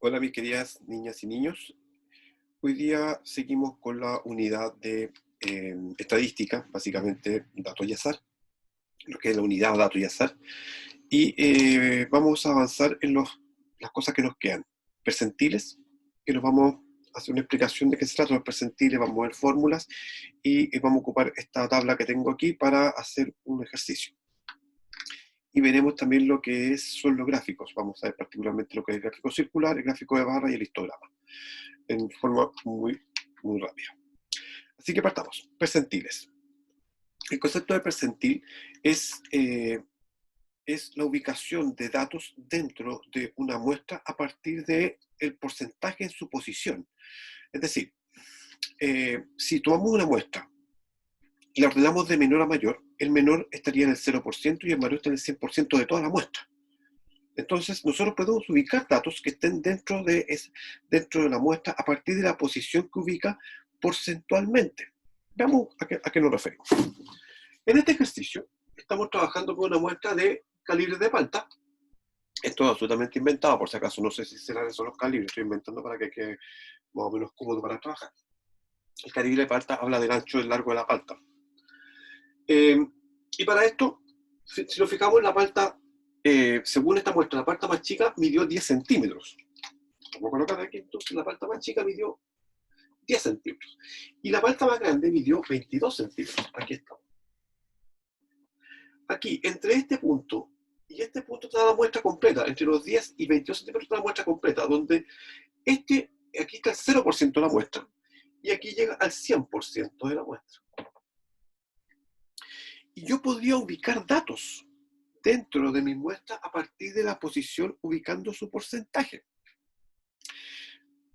Hola mis queridas niñas y niños. Hoy día seguimos con la unidad de estadística, básicamente datos y azar, lo que es la unidad de datos y azar, y vamos a avanzar en las cosas que nos quedan. Percentiles, que nos vamos a hacer una explicación de qué se trata los percentiles, vamos a ver fórmulas y vamos a ocupar esta tabla que tengo aquí para hacer un ejercicio. Y veremos también lo que son los gráficos. Vamos a ver particularmente lo que es el gráfico circular, el gráfico de barra y el histograma, en forma muy rápida. Así que partamos. Percentiles. El concepto de percentil es la ubicación de datos dentro de una muestra a partir del porcentaje en su posición. Es decir, si tomamos una muestra y la ordenamos de menor a mayor, el menor estaría en el 0% y el mayor está en el 100% de toda la muestra. Entonces, nosotros podemos ubicar datos que estén dentro de la muestra a partir de la posición que ubica porcentualmente. Veamos a qué nos referimos. En este ejercicio, estamos trabajando con una muestra de calibres de palta. Esto es absolutamente inventado, por si acaso. No sé si serán esos los calibres. Estoy inventando para que quede más o menos cómodo para trabajar. El calibre de palta habla del ancho y del largo de la palta. Y para esto, si nos fijamos en la palta, según esta muestra, la palta más chica midió 10 centímetros. Vamos a colocar aquí, entonces la palta más chica midió 10 centímetros. Y la palta más grande midió 22 centímetros. Aquí estamos. Aquí, entre este punto y este punto está la muestra completa. Entre los 10 y 22 centímetros está la muestra completa, donde aquí está el 0% de la muestra y aquí llega al 100% de la muestra. Y yo podría ubicar datos dentro de mi muestra a partir de la posición ubicando su porcentaje.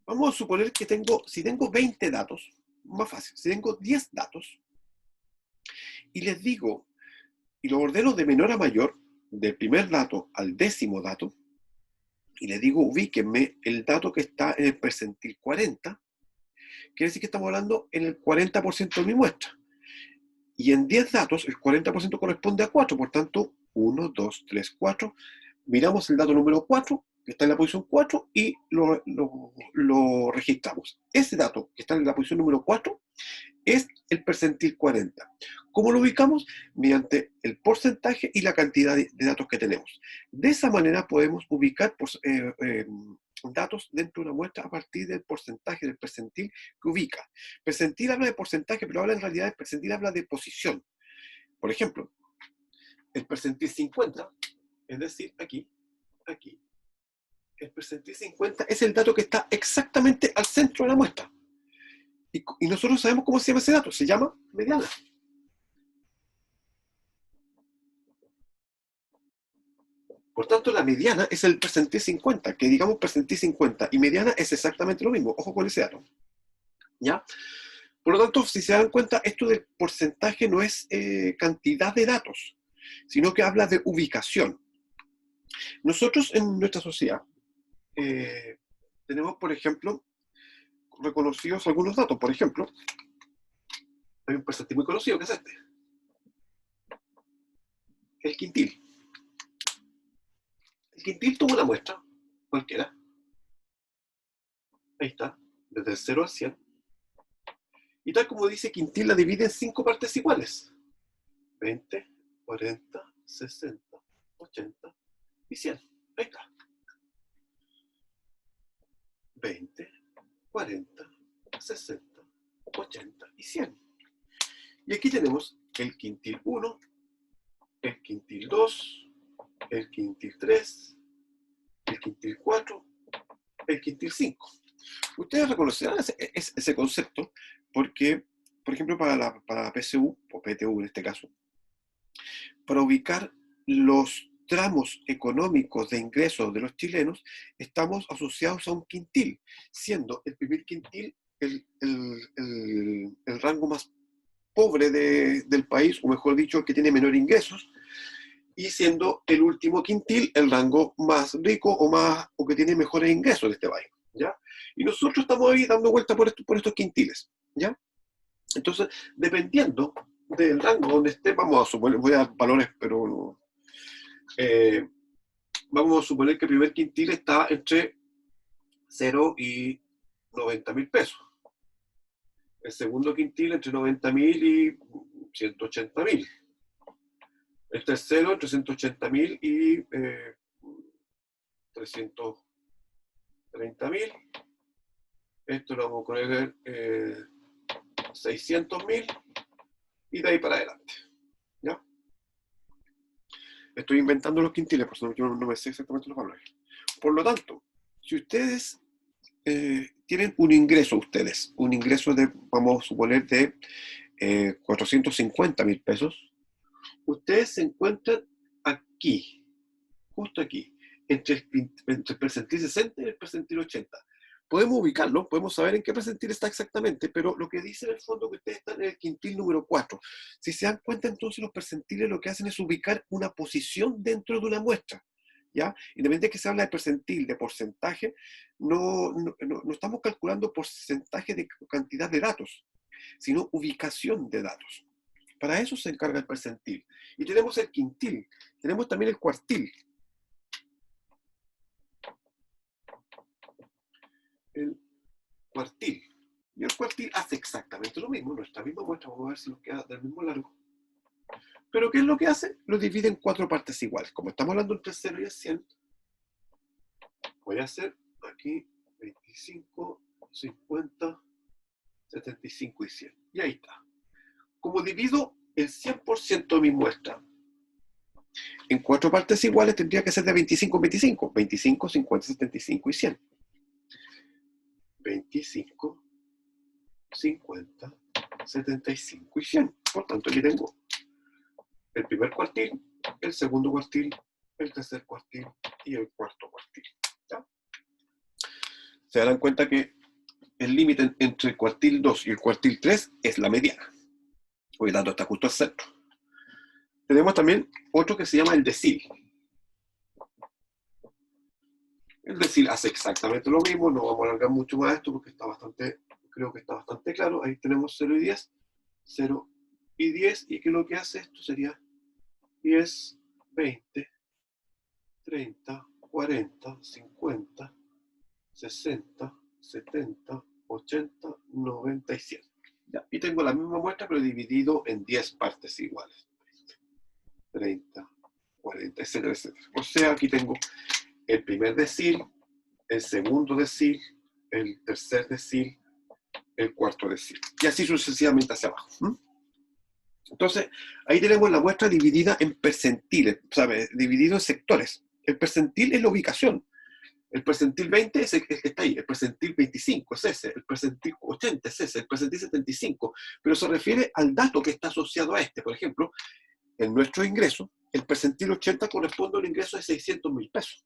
Vamos a suponer que si tengo 20 datos, más fácil, si tengo 10 datos, y les digo, y lo ordeno de menor a mayor, del primer dato al décimo dato, y les digo, ubíquenme el dato que está en el percentil 40, quiere decir que estamos hablando en el 40% de mi muestra. Y en 10 datos, el 40% corresponde a 4, por tanto, 1, 2, 3, 4. Miramos el dato número 4, que está en la posición 4, y lo registramos. Ese dato que está en la posición número 4 es el percentil 40. ¿Cómo lo ubicamos? Mediante el porcentaje y la cantidad de datos que tenemos. De esa manera podemos ubicar datos dentro de una muestra a partir del porcentaje, del percentil que ubica. Percentil habla de porcentaje, pero habla en realidad de percentil, habla de posición. Por ejemplo, el percentil 50, es decir, aquí, el percentil 50 es el dato que está exactamente al centro de la muestra. Y nosotros sabemos cómo se llama ese dato, se llama mediana. Por tanto, la mediana es el percentil 50, que digamos percentil 50, y mediana es exactamente lo mismo. Ojo con ese dato. ¿Ya? Por lo tanto, si se dan cuenta, esto del porcentaje no es cantidad de datos, sino que habla de ubicación. Nosotros en nuestra sociedad tenemos, por ejemplo, reconocidos algunos datos. Por ejemplo, hay un percentil muy conocido que es este, el quintil. El quintil tuvo una muestra, cualquiera. Ahí está, desde el 0 al 100. Y tal como dice quintil, la divide en 5 partes iguales. 20, 40, 60, 80 y 100. Ahí está. 20, 40, 60, 80 y 100. Y aquí tenemos el quintil 1, el quintil 2, el quintil 3, el quintil 4, el quintil 5. Ustedes reconocerán ese concepto porque, por ejemplo, para la PSU, o PTU en este caso, para ubicar los tramos económicos de ingresos de los chilenos, estamos asociados a un quintil, siendo el primer quintil el rango más pobre del país, o mejor dicho, el que tiene menor ingresos, y siendo el último quintil el rango más rico o que tiene mejores ingresos de este país, ¿ya? Y nosotros estamos ahí dando vuelta por estos quintiles, ¿ya? Entonces, dependiendo del rango donde esté, vamos a suponer, voy a dar valores, pero no, vamos a suponer que el primer quintil está entre 0 y 90.000 pesos. El segundo quintil entre 90.000 y 180.000. El tercero entre 180.000 y 330.000. Esto lo vamos a poner 600.000 y de ahí para adelante. ¿Ya? Estoy inventando los quintiles, por eso yo no me sé exactamente los valores. Por lo tanto, si ustedes tienen un ingreso de, vamos a suponer, de 450.000 pesos, ustedes se encuentran aquí, justo aquí, entre el percentil 60 y el percentil 80. Podemos ubicarlo, podemos saber en qué percentil está exactamente, pero lo que dice en el fondo que ustedes están en el quintil número 4. Si se dan cuenta, entonces los percentiles lo que hacen es ubicar una posición dentro de una muestra. ¿Ya? Independientemente de que se habla de percentil, de porcentaje, no estamos calculando porcentaje de cantidad de datos, sino ubicación de datos. Para eso se encarga el percentil. Y tenemos el quintil, tenemos también el cuartil. El cuartil. Y el cuartil hace exactamente lo mismo, nuestra misma muestra, vamos a ver si nos queda del mismo largo. Pero ¿qué es lo que hace? Lo divide en 4 partes iguales. Como estamos hablando entre 0 y el 100, voy a hacer aquí 25, 50, 75 y 100. Y ahí está. Como divido el 100% de mi muestra en 4 partes iguales, tendría que ser de 25 en 25. 25, 50, 75 y 100. 25, 50, 75 y 100. Por tanto, aquí tengo el primer cuartil, el segundo cuartil, el tercer cuartil y el cuarto cuartil. ¿Ya? Se darán cuenta que el límite entre el cuartil 2 y el cuartil 3 es la mediana. Por lo tanto, está justo al centro. Tenemos también otro que se llama el decil. El decil hace exactamente lo mismo, no vamos a alargar mucho más esto porque creo que está bastante claro. Ahí tenemos 0 y 10, 0 y 10, y que lo que hace esto sería 10, 20, 30, 40, 50, 60, 70, 80, 90 y 100. ¿Ya? Y tengo la misma muestra, pero dividido en 10 partes iguales. 30, 40, etcétera, etcétera. O sea, aquí tengo el primer decil, el segundo decil, el tercer decil, el cuarto decil. Y así sucesivamente hacia abajo. Entonces, ahí tenemos la muestra dividida en percentiles, ¿sabes? Dividido en sectores. El percentil es la ubicación. El percentil 20 es el que está ahí, el percentil 25 es ese, el percentil 80 es ese, el percentil 75, pero se refiere al dato que está asociado a este. Por ejemplo, en nuestro ingreso, el percentil 80 corresponde a un ingreso de 600.000 pesos.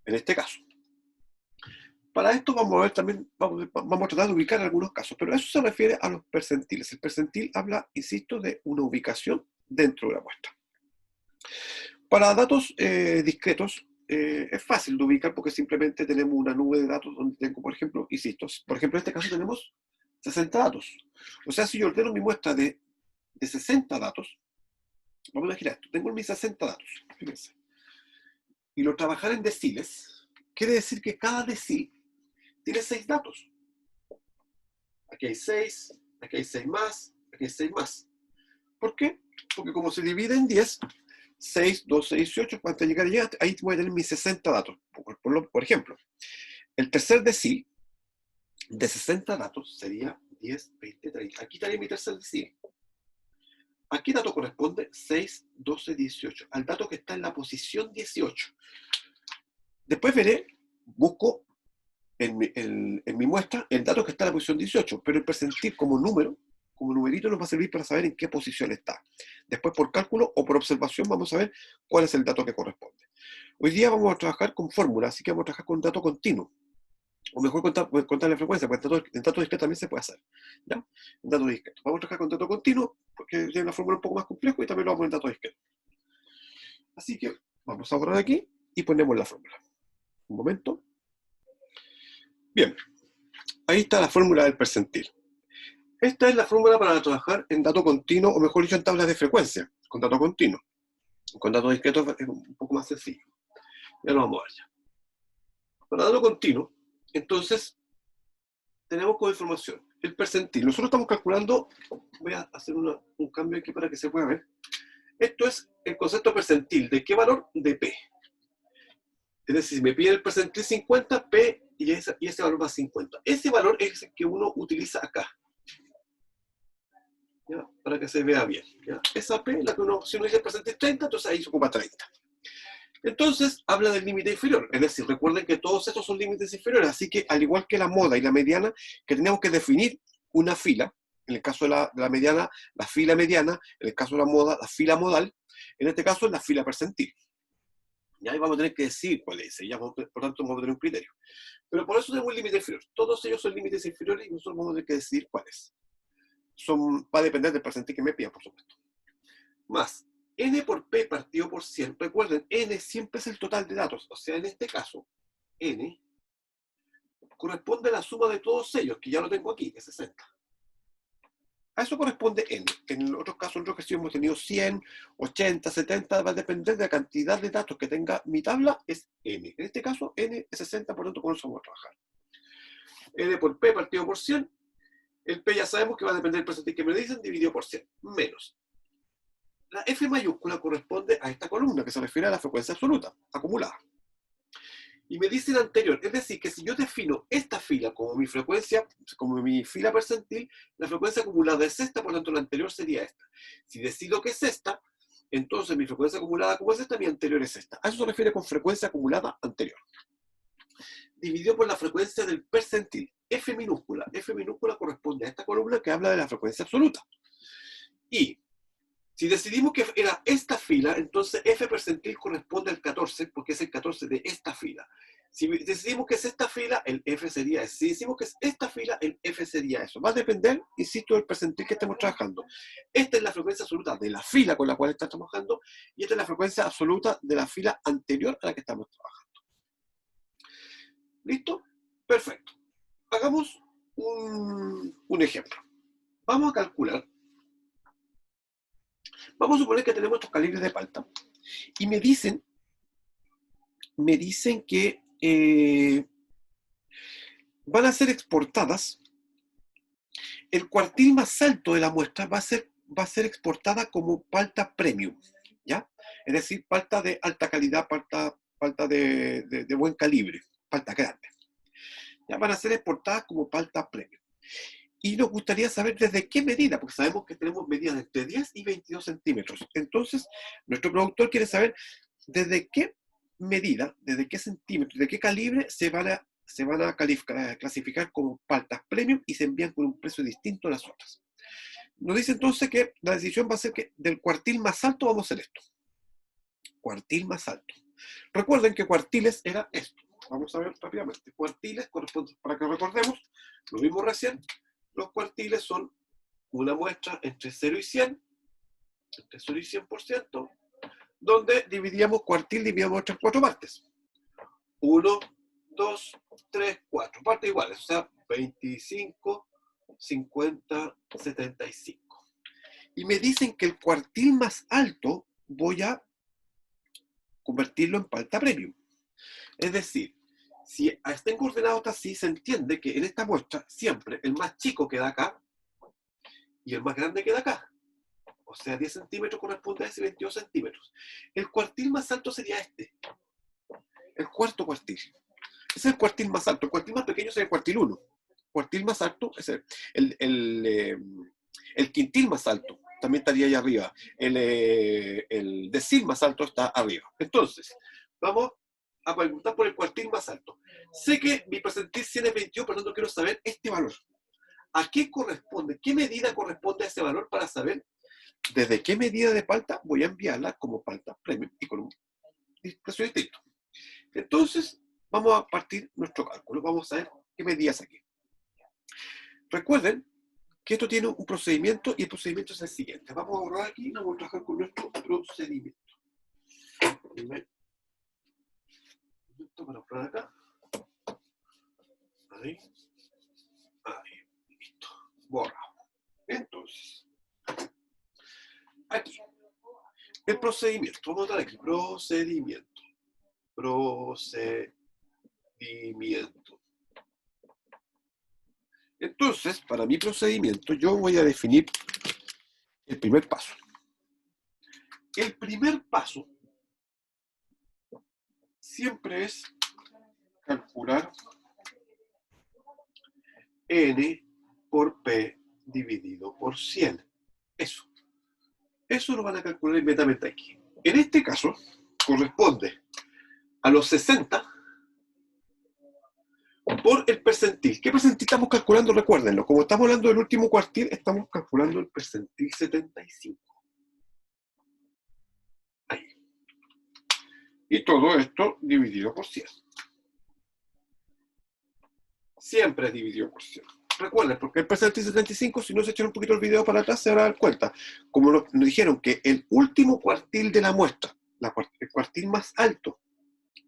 En este caso. Para esto vamos a ver también, vamos a tratar de ubicar algunos casos, pero eso se refiere a los percentiles. El percentil habla, insisto, de una ubicación dentro de la muestra. Para datos discretos, es fácil de ubicar porque simplemente tenemos una nube de datos donde tengo, por ejemplo, insisto, por ejemplo, en este caso tenemos 60 datos. O sea, si yo ordeno mi muestra de 60 datos, vamos a girar esto, tengo mis 60 datos, fíjense, y lo trabajar en deciles, quiere decir que cada decil tiene 6 datos. Aquí hay 6, aquí hay 6 más, aquí hay 6 más. ¿Por qué? Porque como se divide en 10, 6, 12, 18, cuando llegar allá, ahí voy a tener mis 60 datos. Por ejemplo, el tercer decil de 60 datos sería 10, 20, 30. Aquí estaría mi tercer decil. ¿A qué dato corresponde? 6, 12, 18. Al dato que está en la posición 18. Después veré, busco en mi muestra el dato que está en la posición 18, pero el percentil como número, como numerito, nos va a servir para saber en qué posición está. Después, por cálculo o por observación, vamos a ver cuál es el dato que corresponde. Hoy día vamos a trabajar con fórmulas, así que vamos a trabajar con dato continuo. O mejor contar la frecuencia, porque en dato discreto también se puede hacer. ¿Ya? En dato discreto. Vamos a trabajar con dato continuo, porque tiene una fórmula un poco más compleja, y también lo vamos en dato discreto. Así que vamos a borrar aquí y ponemos la fórmula. Un momento. Bien. Ahí está la fórmula del percentil. Esta es la fórmula para trabajar en dato continuo, o mejor dicho, en tablas de frecuencia, con dato continuo. Con dato discreto es un poco más sencillo. Ya lo vamos a ver ya. para dato continuo, entonces tenemos como información el percentil. Nosotros estamos calculando, voy a hacer un cambio aquí para que se pueda ver. Esto es el concepto percentil. ¿De qué valor? De P. Es decir, si me pide el percentil 50, P y ese valor va a 50. Ese valor es el que uno utiliza acá, ¿ya? Para que se vea bien, ¿ya? Esa P, la que si uno dice el percentil 30, entonces ahí se ocupa 30. Entonces, habla del límite inferior. Es decir, recuerden que todos estos son límites inferiores, así que al igual que la moda y la mediana, que tenemos que definir una fila, en el caso de la mediana, la fila mediana, en el caso de la moda, la fila modal, en este caso es la fila percentil. Y ahí vamos a tener que decir cuál es, ya por tanto vamos a tener un criterio. Pero por eso tenemos un límite inferior. Todos ellos son límites inferiores y nosotros vamos a tener que decidir cuáles. Va a depender del percentil que me pidan, por supuesto. Más n por p partido por 100. Recuerden, n siempre es el total de datos. O sea, en este caso, n corresponde a la suma de todos ellos, que ya lo tengo aquí, que es 60. A eso corresponde n. En otros casos, en otros ejercicios hemos tenido 100, 80, 70, va a depender de la cantidad de datos que tenga mi tabla, es n. En este caso, n es 60, por lo tanto, con eso vamos a trabajar. N por p partido por 100. El p ya sabemos que va a depender del percentil que me dicen, dividido por 100, menos. La F mayúscula corresponde a esta columna, que se refiere a la frecuencia absoluta, acumulada. Y me dice el anterior, es decir, que si yo defino esta fila como mi frecuencia, como mi fila percentil, la frecuencia acumulada es esta, por lo tanto la anterior sería esta. Si decido que es esta, entonces mi frecuencia acumulada como es esta, mi anterior es esta. A eso se refiere con frecuencia acumulada anterior. Dividido por la frecuencia del percentil, F minúscula. F minúscula corresponde a esta columna que habla de la frecuencia absoluta. Y si decidimos que era esta fila, entonces F percentil corresponde al 14, porque es el 14 de esta fila. Si decidimos que es esta fila, el F sería eso. Si decimos que es esta fila, el F sería eso. Va a depender, insisto, del percentil que estemos trabajando. Esta es la frecuencia absoluta de la fila con la cual estamos trabajando, y esta es la frecuencia absoluta de la fila anterior a la que estamos trabajando. ¿Listo? Perfecto. Hagamos un ejemplo. Vamos a calcular. Vamos a suponer que tenemos estos calibres de palta y me dicen que van a ser exportadas. El cuartil más alto de la muestra va a ser exportada como palta premium, ¿ya? Es decir, palta de alta calidad, palta de buen calibre, palta grande. Ya van a ser exportadas como palta premium. Y nos gustaría saber desde qué medida, porque sabemos que tenemos medidas de entre 10 y 22 centímetros. Entonces, nuestro productor quiere saber desde qué medida, desde qué centímetro, de qué calibre se van a clasificar como paltas premium y se envían con un precio distinto a las otras. Nos dice entonces que la decisión va a ser que del cuartil más alto vamos a hacer esto. Cuartil más alto. Recuerden que cuartiles era esto. Vamos a ver rápidamente. Cuartiles corresponde, para que recordemos, lo vimos recién. Los cuartiles son una muestra entre 0 y 100, entre 0 y 100%, donde dividíamos cuartil, dividíamos entre 4 partes. 1, 2, 3, 4. Partes iguales, o sea, 25, 50, 75. Y me dicen que el cuartil más alto voy a convertirlo en palta premium. Es decir, si estén coordenados así, se entiende que en esta muestra siempre el más chico queda acá y el más grande queda acá. O sea, 10 centímetros corresponde a ese 22 centímetros. El cuartil más alto sería este. El cuarto cuartil. Ese es el cuartil más alto. El cuartil más pequeño sería el cuartil 1. El cuartil más alto es el quintil más alto. También estaría ahí arriba. El decil más alto está arriba. Entonces, vamos a preguntar por el cuartil más alto. Sé que mi percentil 100 es 22, por lo tanto quiero saber este valor. ¿A qué corresponde? ¿Qué medida corresponde a ese valor para saber desde qué medida de palta voy a enviarla como palta premium y con un precio distinto? Entonces, vamos a partir nuestro cálculo. Vamos a ver qué medidas aquí. Recuerden que esto tiene un procedimiento y el procedimiento es el siguiente. Vamos a borrar aquí y vamos a trabajar con nuestro procedimiento. Para borrar acá. Ahí. Ahí. Listo. Borra. Entonces, aquí. El procedimiento. Vamos a dar aquí. Procedimiento. procedimiento. Entonces, para mi procedimiento, yo voy a definir el primer paso. El primer paso siempre es calcular N por P dividido por 100. Eso lo van a calcular inmediatamente aquí. En este caso, corresponde a los 60 por el percentil. ¿Qué percentil estamos calculando? Recuérdenlo, como estamos hablando del último cuartil, estamos calculando el percentil 75. Ahí. Y todo esto dividido por 100. Siempre es dividido por 100. Recuerden, porque el percentil 75, si no se echan un poquito el video para atrás, se van a dar cuenta. Como nos dijeron que el último cuartil de la muestra, el cuartil más alto,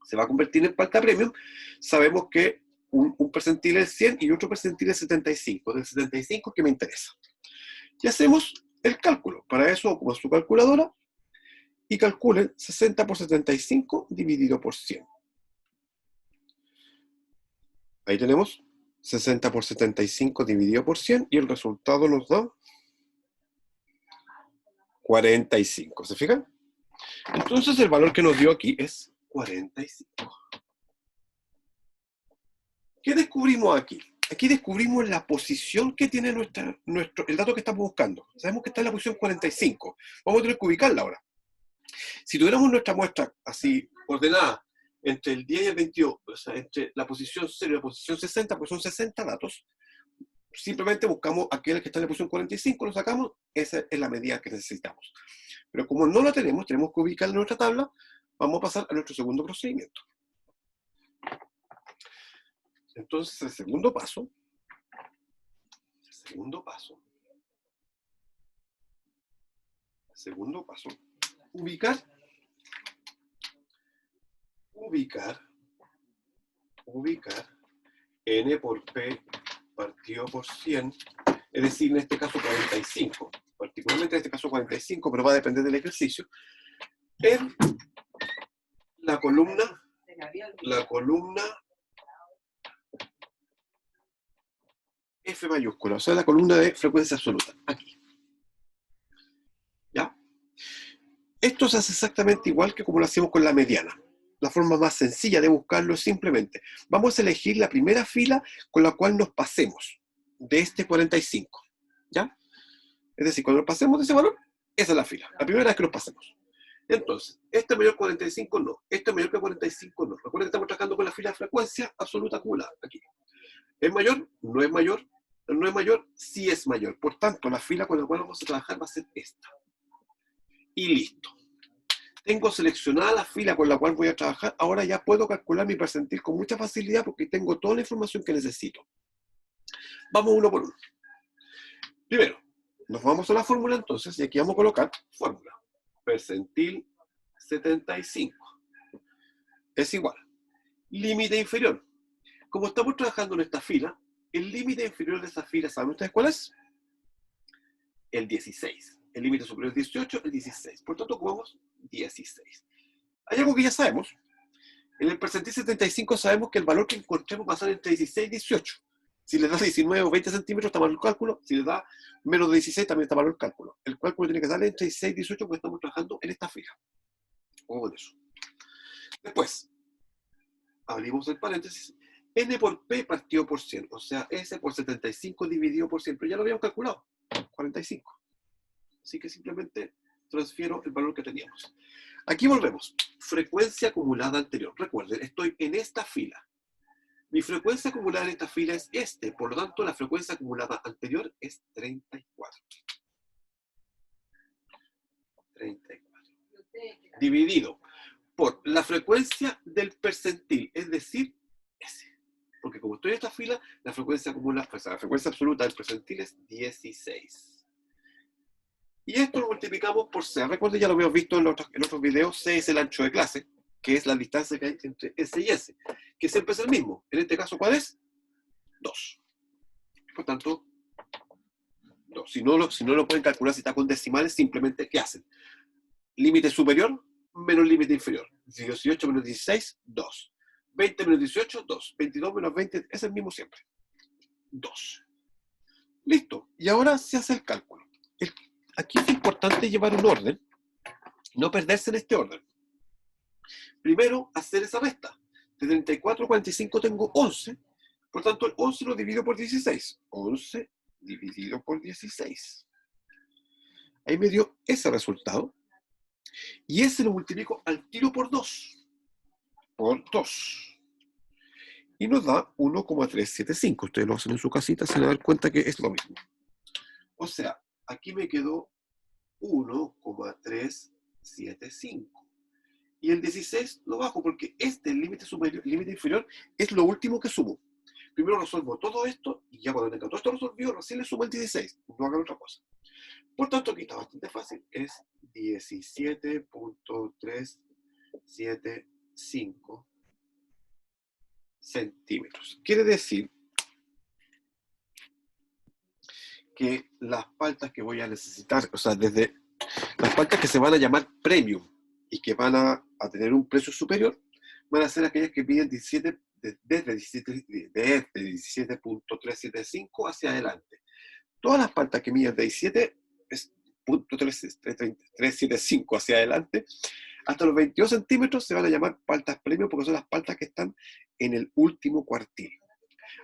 se va a convertir en palta premium, sabemos que un percentil es 100 y otro percentil es 75. Del 75 que me interesa. Y hacemos el cálculo. Para eso ocupo su calculadora y calculen 60 por 75 dividido por 100. Ahí tenemos 60 por 75 dividido por 100 y el resultado nos da 45. ¿Se fijan? Entonces el valor que nos dio aquí es 45. ¿Qué descubrimos aquí? Aquí descubrimos la posición que tiene el dato que estamos buscando. Sabemos que está en la posición 45. Vamos a tener que ubicarla ahora. Si tuviéramos nuestra muestra así ordenada entre el 10 y el 22, o sea, entre la posición 0 y la posición 60, pues son 60 datos, simplemente buscamos aquel que está en la posición 45, lo sacamos, esa es la medida que necesitamos. Pero como no la tenemos, tenemos que ubicarla en nuestra tabla, vamos a pasar a nuestro segundo procedimiento. Entonces, el segundo paso, ubicar N por P partido por 100, es decir, en este caso 45, particularmente en este caso 45, pero va a depender del ejercicio, en la columna F mayúscula, o sea, la columna de frecuencia absoluta, aquí. ¿Ya? Esto se hace exactamente igual que como lo hacemos con la mediana. La forma más sencilla de buscarlo es simplemente, vamos a elegir la primera fila con la cual nos pasemos de este 45. ¿Ya? Es decir, cuando nos pasemos de ese valor, esa es la fila. La primera vez que nos pasemos. Entonces, este es mayor que 45, no. Este es mayor que 45, no. Recuerden que estamos trabajando con la fila de frecuencia absoluta acumulada, aquí. ¿Es mayor? No es mayor. No es mayor, sí es mayor. Por tanto, la fila con la cual vamos a trabajar va a ser esta. Y listo. Tengo seleccionada la fila con la cual voy a trabajar. Ahora ya puedo calcular mi percentil con mucha facilidad porque tengo toda la información que necesito. Vamos uno por uno. Primero, nos vamos a la fórmula entonces y aquí vamos a colocar fórmula. Percentil 75. Es igual. Límite inferior. Como estamos trabajando en esta fila, el límite inferior de esa fila, ¿saben ustedes cuál es? El 16. El límite superior es 18, el 16. Por tanto, ocupamos 16. Hay algo que ya sabemos. En el percentil 75 sabemos que el valor que encontremos va a ser entre 16 y 18. Si le da 19 o 20 centímetros, está mal el cálculo. Si le da menos de 16, también está mal el cálculo. El cálculo tiene que darle entre 16 y 18 porque estamos trabajando en esta fila. Ojo con eso. Después, abrimos el paréntesis. N por P partido por 100. O sea, S por 75 dividido por 100. Pero ya lo habíamos calculado. 45. Así que simplemente transfiero el valor que teníamos. Aquí volvemos. Frecuencia acumulada anterior. Recuerden, estoy en esta fila. Mi frecuencia acumulada en esta fila es este. Por lo tanto, la frecuencia acumulada anterior es 34. 34. Dividido por la frecuencia del percentil, es decir, S. Porque como estoy en esta fila, la frecuencia acumulada, o sea, la frecuencia absoluta del percentil es 16. Y esto lo multiplicamos por C. Recuerden, ya lo habíamos visto en otros videos, C es el ancho de clase, que es la distancia que hay entre S y S, que siempre es el mismo. En este caso, ¿cuál es? 2. Por tanto, 2. Si no lo pueden calcular si está con decimales, simplemente, ¿qué hacen? Límite superior menos límite inferior. 18 menos 16, 2. 20 menos 18, 2. 22 menos 20 es el mismo siempre. 2. Listo. Y ahora se hace el cálculo. Aquí es importante llevar un orden, no perderse en este orden. Primero, hacer esa resta. De 34 a 45 tengo 11. Por tanto, el 11 lo divido por 16. 11 dividido por 16. Ahí me dio ese resultado. Y ese lo multiplico al tiro por 2. Por 2. Y nos da 1,375. Ustedes lo hacen en su casita, se van a dar cuenta que es lo mismo. O sea, aquí me quedó 1,375. Y el 16 lo bajo porque este, el límite superior, el límite inferior, es lo último que sumo. Primero resuelvo todo esto y ya cuando tenga todo esto resolvido, recién le sumo el 16. No hagan otra cosa. Por tanto, aquí está bastante fácil. Es 17.375 centímetros. Quiere decir que las paltas que voy a necesitar, o sea, desde las paltas que se van a llamar premium y que van a tener un precio superior, van a ser aquellas que piden 17, desde 17.375 hacia adelante. Todas las paltas que miden de 17.375 hacia adelante, hasta los 22 centímetros se van a llamar paltas premium porque son las paltas que están en el último cuartil.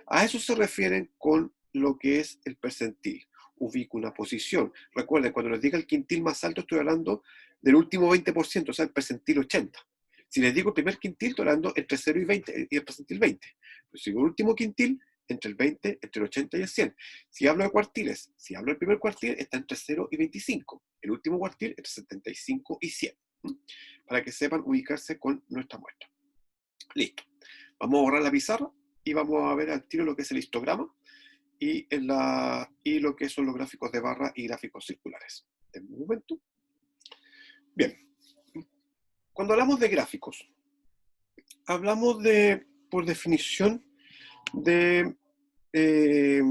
A eso se refieren con lo que es el percentil. Ubico una posición. Recuerden, cuando les diga el quintil más alto, estoy hablando del último 20%, o sea, el percentil 80. Si les digo el primer quintil, estoy hablando entre 0 y 20, y el percentil 20. Si digo el último quintil, entre el 20, entre el 80 y el 100. Si hablo de cuartiles, si hablo del primer cuartil, está entre 0 y 25. El último cuartil, entre 75 y 100. Para que sepan ubicarse con nuestra muestra. Listo. Vamos a borrar la pizarra y vamos a ver al tiro lo que es el histograma y lo que son los gráficos de barra y gráficos circulares. En un momento. Bien. Cuando hablamos de gráficos, hablamos de, por definición, de que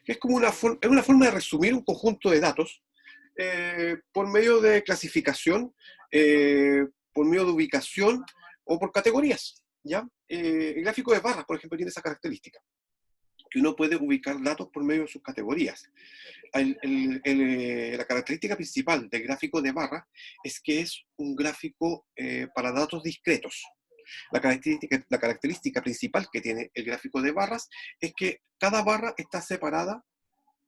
es como una forma de resumir un conjunto de datos por medio de clasificación, por medio de ubicación o por categorías. ¿Ya? El gráfico de barras, por ejemplo, tiene esa característica, que uno puede ubicar datos por medio de sus categorías. La característica principal del gráfico de barras es que es un gráfico para datos discretos. La característica principal que tiene el gráfico de barras es que cada barra está separada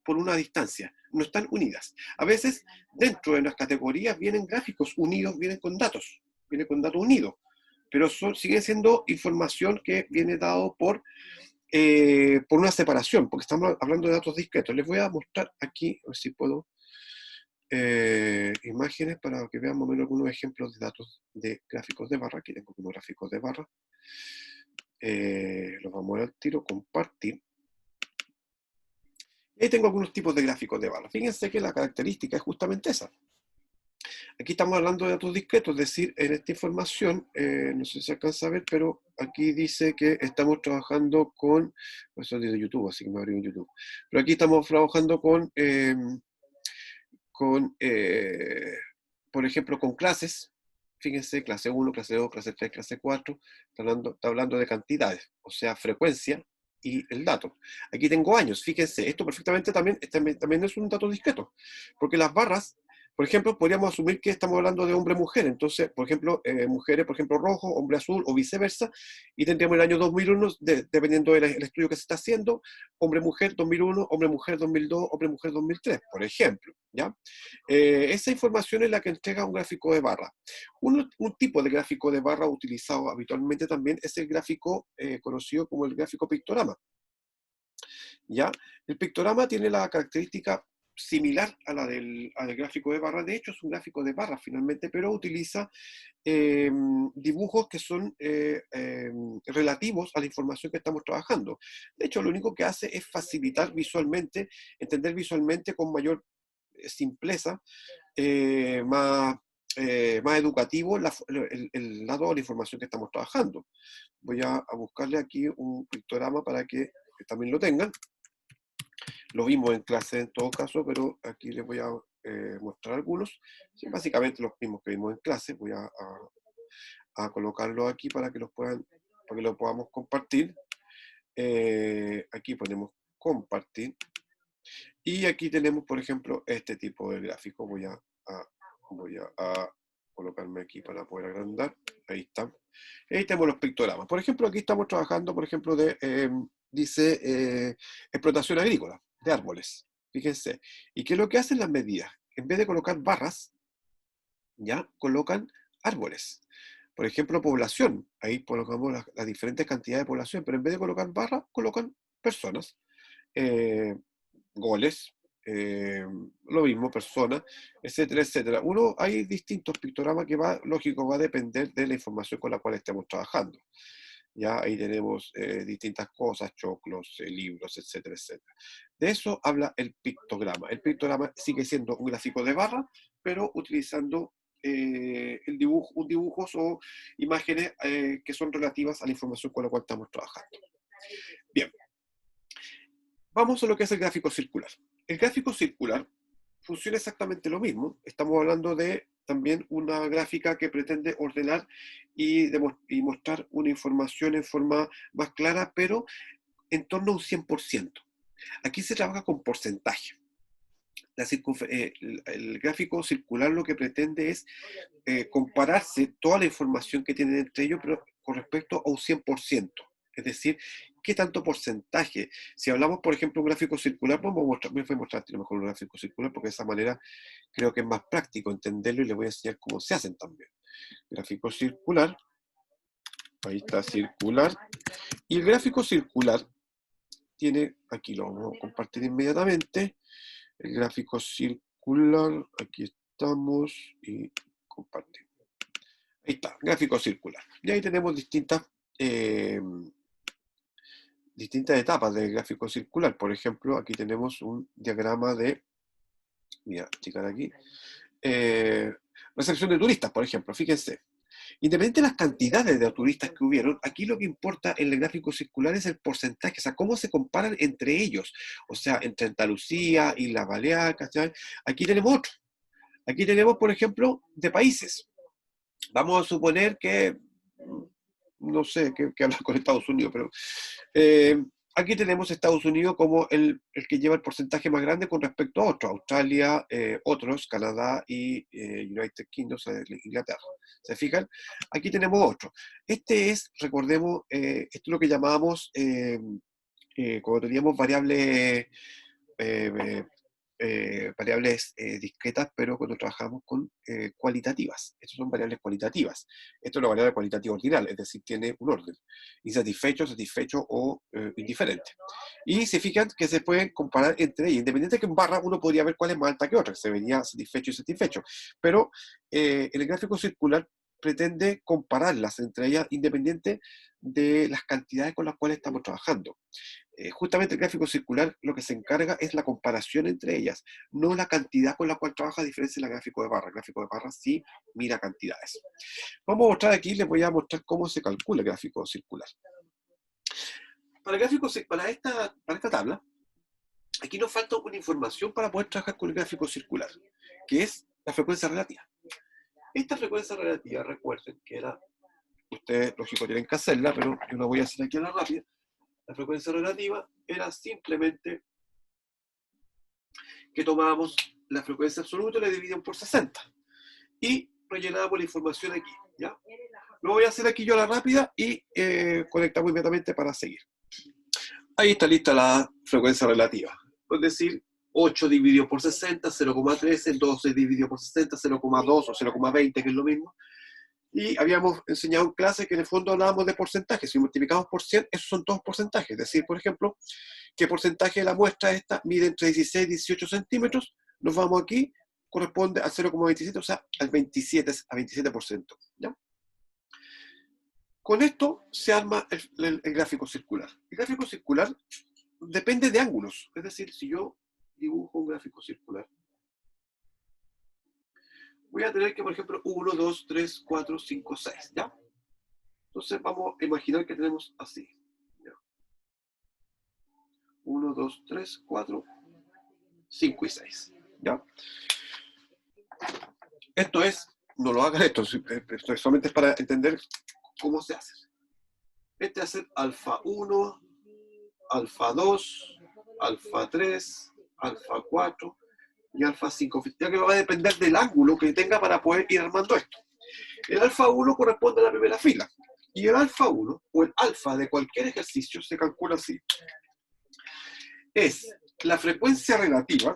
por una distancia, no están unidas. A veces, dentro de las categorías vienen gráficos unidos, vienen con datos unidos, pero sigue siendo información que viene dado por una separación, porque estamos hablando de datos discretos. Les voy a mostrar aquí, a ver si puedo, imágenes para que vean más o menos algunos ejemplos de datos de gráficos de barra. Aquí tengo unos gráficos de barra. Los vamos a ver al tiro, compartir. Y ahí tengo algunos tipos de gráficos de barra. Fíjense que la característica es justamente esa. Aquí estamos hablando de datos discretos, es decir, en esta información, no sé si se alcanza a ver, pero aquí dice que estamos trabajando con, eso es de YouTube, así que me abrí en YouTube, pero aquí estamos trabajando por ejemplo, con clases. Fíjense, clase 1, clase 2, clase 3, clase 4, está hablando de cantidades, o sea, frecuencia y el dato. Aquí tengo años, fíjense, esto perfectamente también es un dato discreto, porque las barras, por ejemplo, podríamos asumir que estamos hablando de hombre-mujer, entonces, por ejemplo, mujeres, por ejemplo, rojo, hombre azul, o viceversa, y tendríamos el año 2001, dependiendo del estudio que se está haciendo, hombre-mujer 2001, hombre-mujer 2002, hombre-mujer 2003, por ejemplo, ¿ya? Esa información es la que entrega un gráfico de barra. Un tipo de gráfico de barra utilizado habitualmente también es el gráfico conocido como el gráfico pictograma. ¿Ya? El pictograma tiene la característica similar a la del gráfico de barra. De hecho, es un gráfico de barra finalmente, pero utiliza dibujos que son relativos a la información que estamos trabajando. De hecho, lo único que hace es facilitar visualmente, entender visualmente con mayor simpleza, más educativo el lado de la información que estamos trabajando. Voy a buscarle aquí un pictograma para que también lo tengan. Lo vimos en clase en todo caso, pero aquí les voy a mostrar algunos. Sí, básicamente los mismos que vimos en clase. Voy a colocarlos aquí para que los puedan para que lo podamos compartir. Aquí ponemos compartir. Y aquí tenemos, por ejemplo, este tipo de gráfico. Voy a colocarme aquí para poder agrandar. Ahí está. Ahí tenemos los pictogramas. Por ejemplo, aquí estamos trabajando, por ejemplo, dice explotación agrícola de árboles. Fíjense. ¿Y qué es lo que hacen las medidas? En vez de colocar barras, ya colocan árboles. Por ejemplo, población. Ahí colocamos las diferentes cantidades de población, pero en vez de colocar barras, colocan personas. Goles, lo mismo, personas, etcétera, etcétera. Hay distintos pictogramas que lógico, va a depender de la información con la cual estemos trabajando. Ya ahí tenemos distintas cosas, choclos, libros, etcétera, etcétera. De eso habla el pictograma. El pictograma sigue siendo un gráfico de barra, pero utilizando dibujos o imágenes que son relativas a la información con la cual estamos trabajando. Bien. Vamos a lo que es el gráfico circular. El gráfico circular funciona exactamente lo mismo. Estamos hablando de también una gráfica que pretende ordenar y mostrar una información en forma más clara, pero en torno a un 100%. Aquí se trabaja con porcentaje. El gráfico circular lo que pretende es compararse toda la información que tienen entre ellos, pero con respecto a un 100%. Es decir, ¿qué tanto porcentaje? Si hablamos, por ejemplo, un gráfico circular, me voy a mostrar a lo mejor un gráfico circular, porque de esa manera creo que es más práctico entenderlo y les voy a enseñar cómo se hacen también. Gráfico circular, ahí está circular, y el gráfico circular tiene, aquí lo vamos a compartir inmediatamente, el gráfico circular, aquí estamos, y compartimos. Ahí está, gráfico circular. Y ahí tenemos distintas etapas del gráfico circular. Por ejemplo, aquí tenemos un diagrama de, voy a checar aquí, recepción de turistas, por ejemplo. Fíjense, independientemente de las cantidades de turistas que hubieron, aquí lo que importa en el gráfico circular es el porcentaje, o sea, cómo se comparan entre ellos, o sea, entre Andalucía y la Balear, ¿cachai? Aquí tenemos otro. Aquí tenemos, por ejemplo, de países. Vamos a suponer que, no sé, que hablar con Estados Unidos, pero aquí tenemos Estados Unidos como el que lleva el porcentaje más grande con respecto a otros, Australia, otros, Canadá y United Kingdom, o sea, Inglaterra. ¿Se fijan? Aquí tenemos otro. Este es, recordemos, esto es lo que llamábamos, cuando teníamos variables discretas, pero cuando trabajamos con cualitativas. Estas son variables cualitativas. Esto es una variable cualitativa ordinal, es decir, tiene un orden. Insatisfecho, satisfecho o indiferente. Y se fijan que se pueden comparar entre ellas. Independiente de que en barra uno podría ver cuál es más alta que otra, se vería satisfecho y satisfecho. Pero en el gráfico circular pretende compararlas entre ellas independiente de las cantidades con las cuales estamos trabajando. Justamente el gráfico circular lo que se encarga es la comparación entre ellas, no la cantidad con la cual trabaja, a diferencia del gráfico de barra. El gráfico de barra sí mira cantidades. Vamos a mostrar aquí, les voy a mostrar cómo se calcula el gráfico circular. Para esta tabla, aquí nos falta una información para poder trabajar con el gráfico circular, que es la frecuencia relativa. Esta frecuencia relativa, recuerden que ustedes, lógico, tienen que hacerla, pero yo la voy a hacer aquí a la rápida. La frecuencia relativa era simplemente que tomábamos la frecuencia absoluta y la dividíamos por 60. Y rellenábamos la información aquí, ¿ya? Lo voy a hacer aquí yo a la rápida y conectamos inmediatamente para seguir. Ahí está lista la frecuencia relativa. Es decir, 8 dividido por 60, 0,13, 12 dividido por 60, 0,2 o 0,20, que es lo mismo. Y habíamos enseñado en clase que en el fondo hablábamos de porcentajes. Si multiplicamos por 100, esos son todos porcentajes. Es decir, por ejemplo, ¿qué porcentaje de la muestra esta mide entre 16 y 18 centímetros? Nos vamos aquí, corresponde al 0,27, o sea, al 27%. ¿Ya? Con esto se arma el gráfico circular. El gráfico circular depende de ángulos. Es decir, si yo dibujo un gráfico circular, voy a tener que, por ejemplo, 1, 2, 3, 4, 5, 6, ¿ya? Entonces vamos a imaginar que tenemos así. ¿Ya? 1, 2, 3, 4, 5 y 6, ¿ya? No lo hagan esto solamente es para entender cómo se hace. Este va a ser alfa 1, alfa 2, alfa 3, alfa 4 y alfa 5. Ya que va a depender del ángulo que tenga para poder ir armando esto. El alfa 1 corresponde a la primera fila. Y el alfa 1, o el alfa de cualquier ejercicio, se calcula así. Es la frecuencia relativa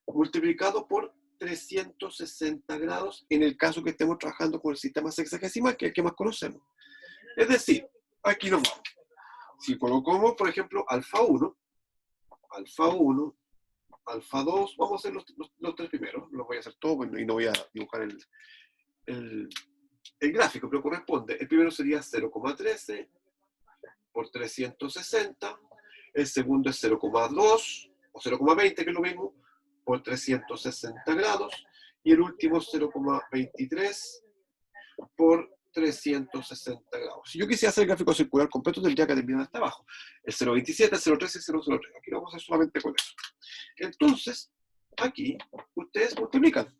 multiplicado por 360 grados en el caso que estemos trabajando con el sistema sexagesimal, que es el que más conocemos. Es decir, aquí nos vamos. Si colocamos, por ejemplo, alfa 1, alfa 2, vamos a hacer los tres primeros, los voy a hacer todos y no voy a dibujar el gráfico, pero corresponde. El primero sería 0,13 por 360, el segundo es 0,2 o 0,20, que es lo mismo, por 360 grados, y el último 0,23 por 360 grados. Si yo quisiera hacer el gráfico circular completo, tendría que terminar hasta abajo. El 0,27, el 0,13 y el 0,03. Aquí lo vamos a hacer solamente con eso. Entonces, aquí ustedes multiplican.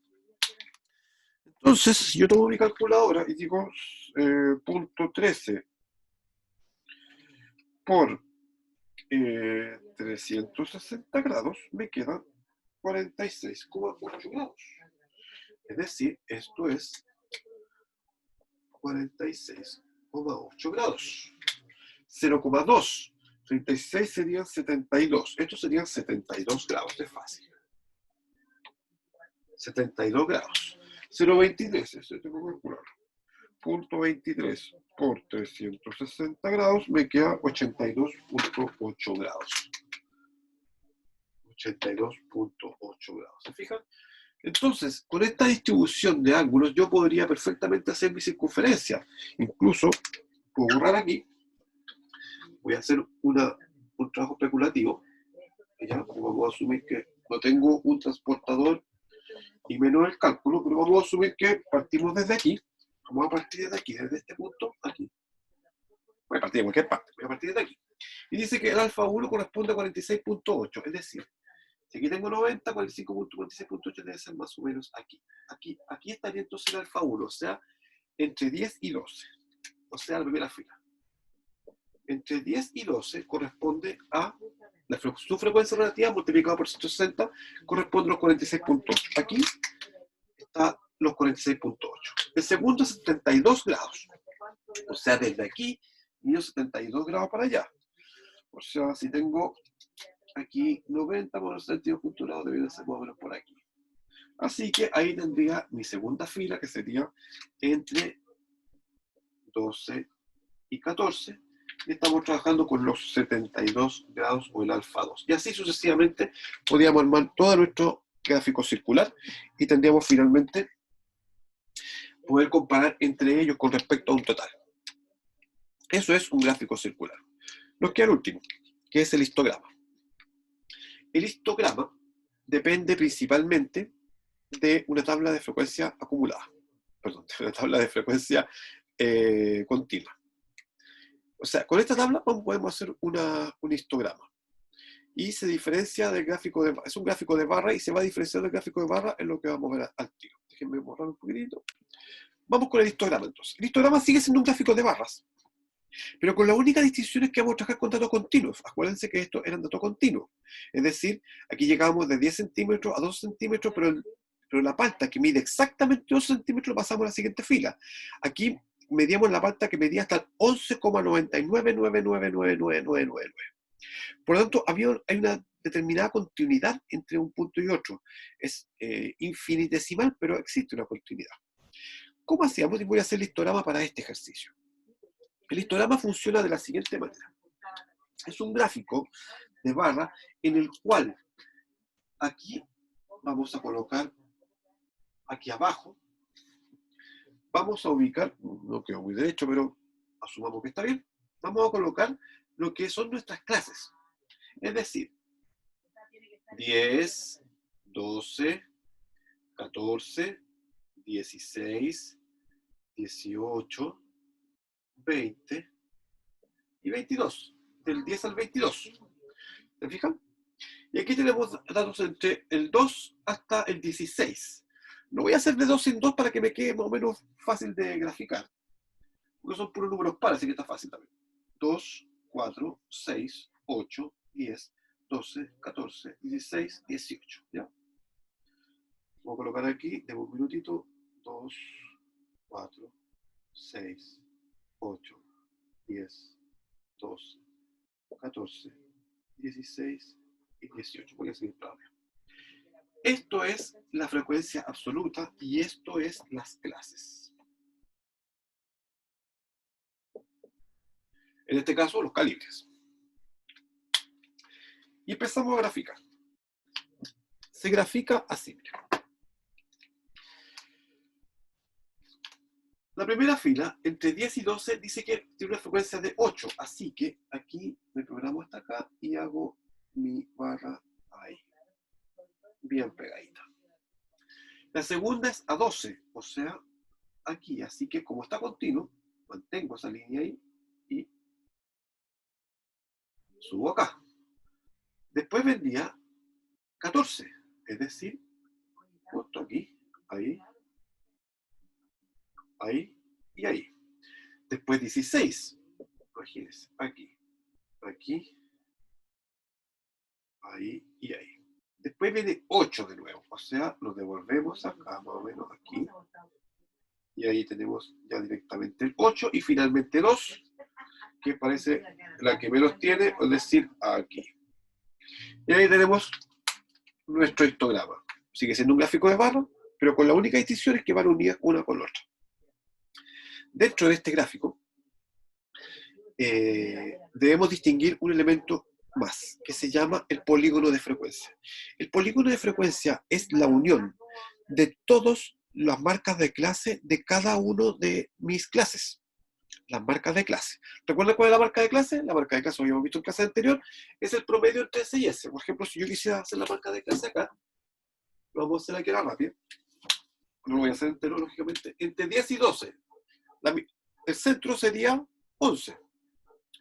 Entonces, yo tomo mi calculadora y digo punto 13 por 360 grados, me quedan 46,8 grados. Es decir, esto es 46,8 grados. 0,2. 36 serían 72. Estos serían 72 grados de fácil. 72 grados. 0,23, eso tengo que calcular. Punto 23 por 360 grados me queda 82,8 grados. 82,8 grados. ¿Se fijan? Entonces, con esta distribución de ángulos, yo podría perfectamente hacer mi circunferencia. Incluso, puedo borrar aquí. Voy a hacer un trabajo especulativo. Ya, vamos a asumir que no tengo un transportador y menos el cálculo, pero vamos a asumir que partimos desde aquí. Vamos a partir desde aquí, desde este punto, aquí. Voy a partir de cualquier parte, voy a partir desde aquí. Y dice que el alfa 1 corresponde a 46,8, es decir, si aquí tengo 90, 45,46,8 debe ser más o menos aquí. Aquí estaría entonces el alfa 1, o sea, entre 10 y 12. O sea, la primera fila. Entre 10 y 12 corresponde a su frecuencia relativa multiplicada por 160, corresponde a los 46,8. Aquí está los 46,8. El segundo es 72 grados. O sea, desde aquí, mido 72 grados para allá. O sea, si tengo aquí 90 por los centímetros culturados, debería ser más o menos por aquí. Así que ahí tendría mi segunda fila, que sería entre 12 y 14. Y estamos trabajando con los 72 grados o el alfa 2. Y así sucesivamente podríamos armar todo nuestro gráfico circular y tendríamos finalmente poder comparar entre ellos con respecto a un total. Eso es un gráfico circular. Nos queda el último, que es el histograma. El histograma depende principalmente de una tabla de frecuencia acumulada. Perdón, de una tabla de frecuencia continua. O sea, con esta tabla podemos hacer un histograma. Y se diferencia del gráfico de barra. Es un gráfico de barra y se va a diferenciar del gráfico de barra en lo que vamos a ver al tiro. Déjenme borrar un poquitito. Vamos con el histograma entonces. El histograma sigue siendo un gráfico de barras, pero con la única distinción es que vamos a trabajar con datos continuos. Acuérdense que estos eran datos continuos. Es decir, aquí llegábamos de 10 centímetros a 2 centímetros, pero la palta que mide exactamente 2 centímetros pasamos a la siguiente fila. Aquí medíamos la palta que medía hasta 11,99999999. Por lo tanto, hay una determinada continuidad entre un punto y otro. Es infinitesimal, pero existe una continuidad. ¿Cómo hacíamos? Y voy a hacer el histograma para este ejercicio. El histograma funciona de la siguiente manera. Es un gráfico de barra en el cual aquí vamos a colocar, aquí abajo, vamos a ubicar, no quedó muy derecho, pero asumamos que está bien, vamos a colocar lo que son nuestras clases. Es decir, 10, 12, 14, 16, 18, 20 y 22. Del 10 al 22. ¿Se fijan? Y aquí tenemos datos entre el 2 hasta el 16. Lo voy a hacer de 2 en 2 para que me quede más o menos fácil de graficar. porque son puros números pares, así que está fácil también. 2, 4, 6, 8, 10, 12, 14, 16, 18. ¿Ya? Voy a colocar aquí, demos un minutito. 2, 4, 6, 8, 10, 12, 14, 16 y 18. Voy a seguir para arriba. Esto es la frecuencia absoluta y esto es las clases. En este caso, los calibres. Y empezamos a graficar. Se grafica así. La primera fila, entre 10 y 12, dice que tiene una frecuencia de 8. Así que aquí me programo hasta acá y hago mi barra ahí. Bien pegadita. La segunda es a 12, o sea, aquí. Así que como está continuo, mantengo esa línea ahí y subo acá. Después vendría 14, es decir, corto aquí, ahí, ahí y ahí. Después 16, imagínense, aquí, aquí, ahí y ahí. Después viene 8 de nuevo, o sea, lo devolvemos acá, más o menos aquí. Y ahí tenemos ya directamente el 8 y finalmente 2, que parece la que menos tiene, es decir, aquí. Y ahí tenemos nuestro histograma. Sigue siendo un gráfico de barra, pero con la única distinción es que van unidas una con la otra. Dentro de este gráfico, debemos distinguir un elemento más, que se llama el polígono de frecuencia. El polígono de frecuencia es la unión de todas las marcas de clase de cada uno de mis clases. Las marcas de clase. ¿Recuerdan cuál es la marca de clase? La marca de clase, lo habíamos visto en clase anterior, es el promedio entre S y S. Por ejemplo, si yo quisiera hacer la marca de clase acá, lo vamos a hacer aquí a la rápida. No lo voy a hacer entero, lógicamente. Entre 10 y 12. El centro sería 11.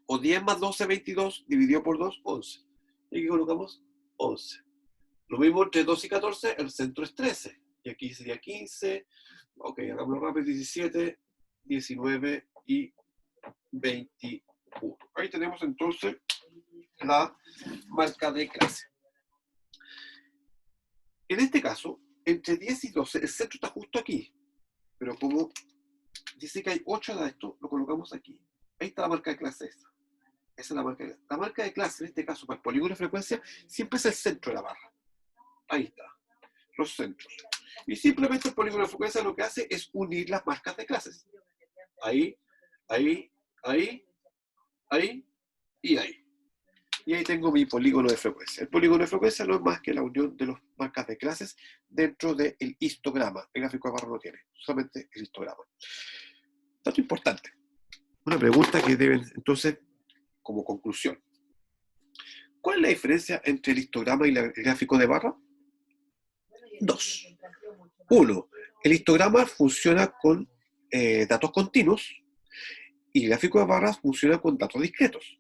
O 10 más 12, 22, dividido por 2, 11. Y aquí colocamos 11. Lo mismo entre 2 y 14, el centro es 13. Y aquí sería 15. Ok, hagámoslo rápido, 17, 19 y 21. Ahí tenemos entonces la marca de clase. En este caso, entre 10 y 12, el centro está justo aquí. Pero como dice que hay 8 de esto, lo colocamos aquí. Ahí está la marca de clase esa. Esa es la marca de clase. La marca de clase, en este caso, para el polígono de frecuencia, siempre es el centro de la barra. Ahí está. Los centros. Y simplemente el polígono de frecuencia lo que hace es unir las marcas de clases. Ahí, ahí, ahí, ahí y ahí. Y ahí tengo mi polígono de frecuencia. El polígono de frecuencia no es más que la unión de las marcas de clases dentro del histograma. El gráfico de barra no tiene, solamente el histograma. Dato importante. Una pregunta que deben, entonces, como conclusión. ¿Cuál es la diferencia entre el histograma y el gráfico de barra? 2. 1. El histograma funciona con datos continuos y el gráfico de barras funciona con datos discretos.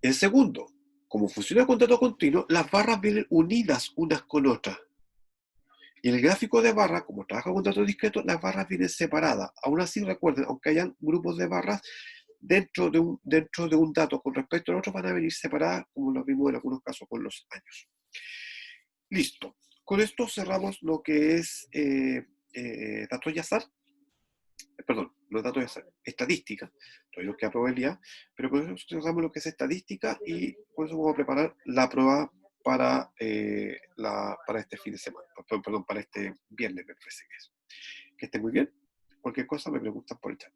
El segundo, como funciona con datos continuos, las barras vienen unidas unas con otras. Y el gráfico de barra, como trabaja con datos discretos, las barras vienen separadas. Aún así, recuerden, aunque hayan grupos de barras, dentro de un dato con respecto al otro van a venir separadas, como lo vimos en algunos casos con los años. Listo. Con esto cerramos lo que es datos y azar. Perdón, los datos de azar, estadística, todavía nos queda probabilidad, pero con eso cerramos lo que es estadística y con eso vamos a preparar la prueba para este fin de semana, perdón, para este viernes me parece que es. Que esté muy bien. Cualquier cosa me preguntan por el chat.